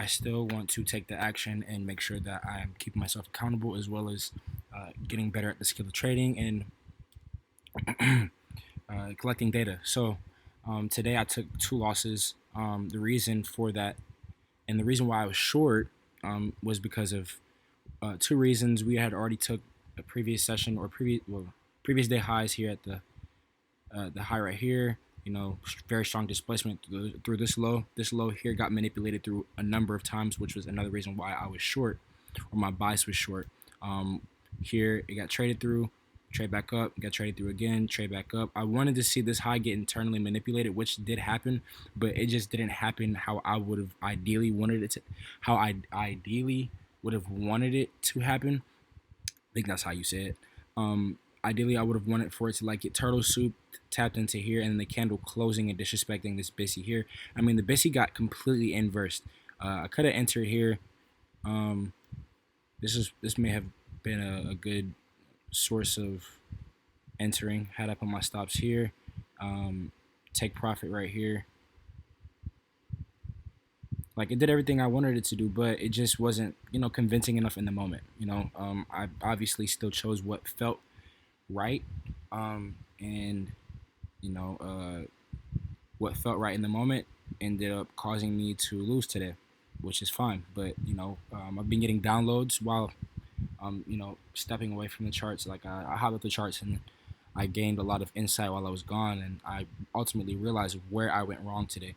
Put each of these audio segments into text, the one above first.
I still want to take the action and make sure that I am keeping myself accountable, as well as getting better at the skill of trading and collecting data. So today I took two losses. The reason for that and the reason why I was short was because of two reasons. We had already took a previous session or previous day highs here at the high right here. Very strong displacement through this low. This low here got manipulated through a number of times, which was another reason why I was short, or my bias was short. Here it got traded through, trade back up, got traded through again, trade back up. I wanted to see this high get internally manipulated, which did happen, but it just didn't happen how I would have ideally wanted it to, how I ideally would have wanted it to happen. I think that's how you say it. Ideally, I would have wanted for it to like get turtle soup tapped into here, and then the candle closing and disrespecting this BISI here. I mean, the BISI got completely inversed. I could have entered here. Um, this may have been a good source of entering. Had I put my stops here, take profit right here. Like, it did everything I wanted it to do, but it just wasn't, convincing enough in the moment. I obviously still chose what felt right, and you know, what felt right in the moment ended up causing me to lose today, which is fine. But I've been getting downloads while stepping away from the charts. Like I hop up the charts and I gained a lot of insight while I was gone, and I ultimately realized where I went wrong today.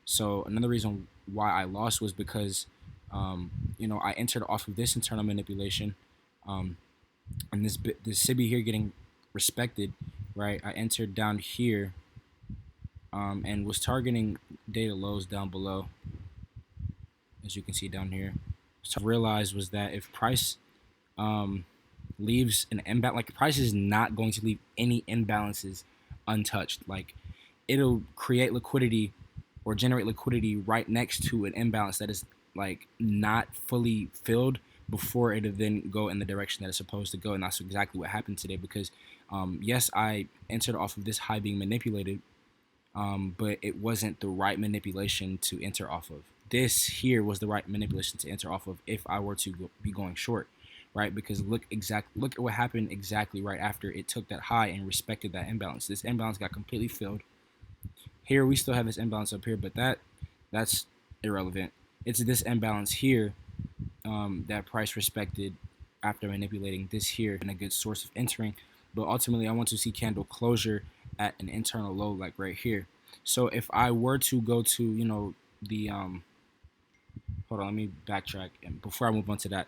So another reason why I lost was because I entered off of this internal manipulation, and this SIBI here getting respected, right? I entered down here, and was targeting data lows down below, as you can see down here. So I realized was that if price leaves an imbalance, like price is not going to leave any imbalances untouched. Like, it'll create liquidity or generate liquidity right next to an imbalance that is like not fully filled before it'll then go in the direction that it's supposed to go. And that's exactly what happened today, because yes, I entered off of this high being manipulated, but it wasn't the right manipulation to enter off of. This here was the right manipulation to enter off of if I were to be going short, right? Because look at what happened exactly right after it took that high and respected that imbalance. This imbalance got completely filled. Here we still have this imbalance up here, but that's irrelevant. It's this imbalance here that price respected after manipulating this here, and a good source of entering. But ultimately, I want to see candle closure at an internal low, like right here. So if I were to go to the hold on, let me backtrack, and before I move on to that,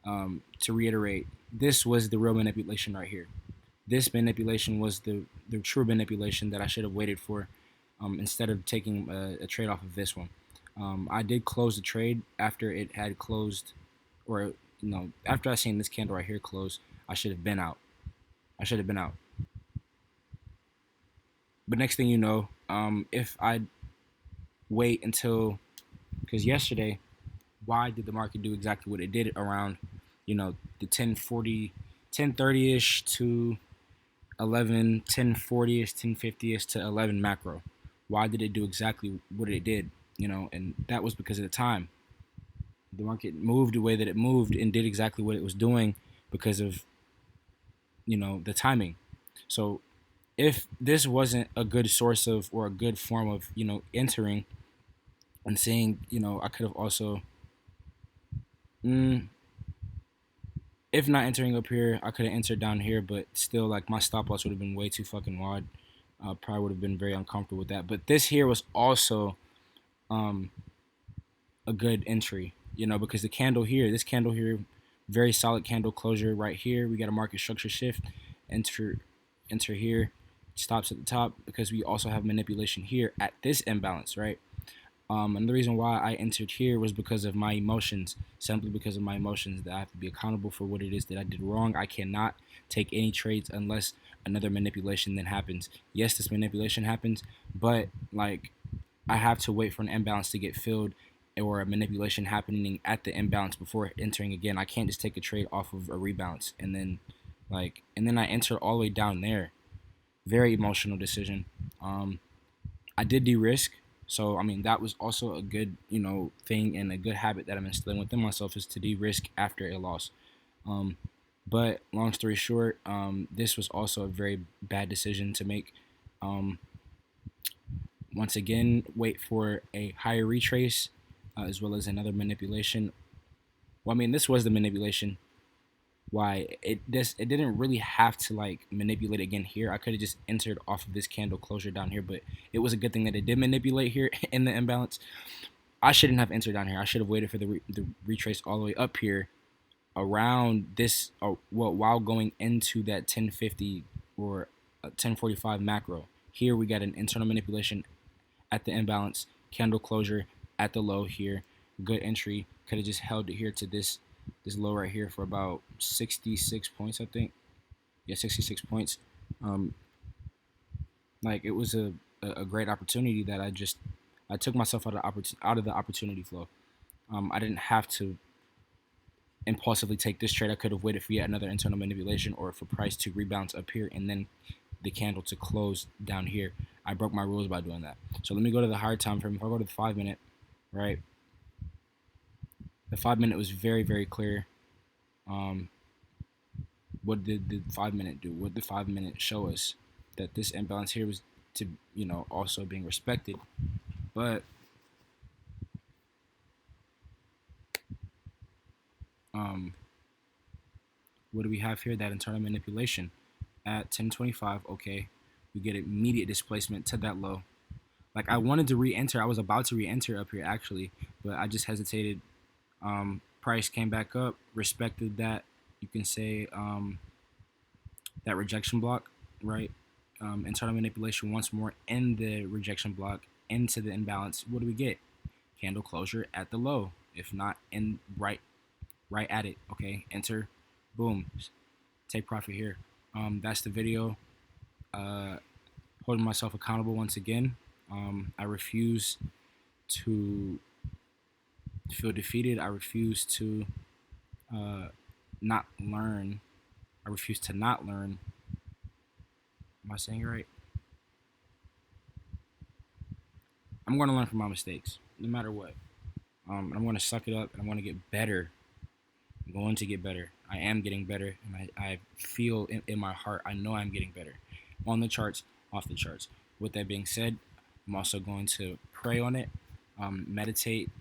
to reiterate, this was the real manipulation right here. This manipulation was the true manipulation that I should have waited for, instead of taking a trade off of this one. I did close the trade after it had closed, or after I seen this candle right here close. I should have been out. I should have been out. But next thing you know, if I wait until, because yesterday, why did the market do exactly what it did around, the 10:40, 10:30ish to 11, 10:40ish, 10:50ish to 11 macro? Why did it do exactly what it did? And that was because of the time. The market moved the way that it moved and did exactly what it was doing because of the timing. So if this wasn't a good source of, or a good form of entering and saying, I could have also, if not entering up here, I could have entered down here, but still, like, my stop loss would have been way too fucking wide. Probably would have been very uncomfortable with that. But this here was also a good entry, because the candle here, this candle here, very solid candle closure right here. We got a market structure shift, enter here, stops at the top, because we also have manipulation here at this imbalance, right? And the reason why I entered here was because of my emotions, simply because of my emotions, that I have to be accountable for what it is that I did wrong. I cannot take any trades unless another manipulation then happens. Yes, this manipulation happens, but like, I have to wait for an imbalance to get filled, or a manipulation happening at the imbalance before entering again. I can't just take a trade off of a rebalance and then I enter all the way down there. Very emotional decision. I did de-risk, So I mean that was also a good thing and a good habit that I'm instilling within myself is to de-risk after a loss. Um, but long story short, this was also a very bad decision to make. Um, Once again, wait for a higher retrace as well as another manipulation. Well, I mean, this was the manipulation. Why it didn't really have to like manipulate again here. I could have just entered off of this candle closure down here, but it was a good thing that it did manipulate here in the imbalance. I shouldn't have entered down here. I should have waited for the retrace all the way up here around this, well, while going into that 1050 or 1045 macro. Here we got an internal manipulation at the imbalance, candle closure at the low here. Good entry. Could have just held it here to this low right here for about 66 points, I think. Yeah, 66 points. Um, like it was a great opportunity that I took myself out of the opportunity flow. I didn't have to impulsively take this trade. I could have waited for yet another internal manipulation or for price to rebalance up here and then the candle to close down here. I broke my rules by doing that. So let me go to the higher time frame. If I go to the 5 minute, right? The 5 minute was very, very clear. What did the 5 minute do? What did the 5 minute show us? That this imbalance here was to, also being respected. But what do we have here? That internal manipulation at 1025. Okay, we get immediate displacement to that low. Like I wanted to re-enter. I was about to re-enter up here actually, but I just hesitated. Price came back up, respected that. You can say that rejection block, right? Internal manipulation once more in the rejection block into the imbalance. What do we get? Candle closure at the low, if not in right at it. Okay, enter, boom, take profit here. That's the video. Holding myself accountable once again. I refuse to feel defeated. I refuse to not learn. I refuse to not learn. Am I saying it right? I'm going to learn from my mistakes, no matter what. I'm going to suck it up, and I'm going to get better. I'm going to get better. I am getting better, and I feel in my heart, I know I'm getting better. On the charts, off the charts. With that being said, I'm also going to pray on it, meditate,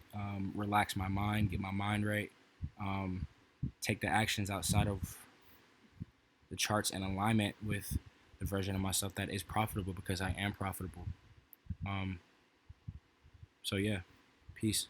relax my mind, get my mind right, take the actions outside of the charts in alignment with the version of myself that is profitable because I am profitable. So yeah, peace.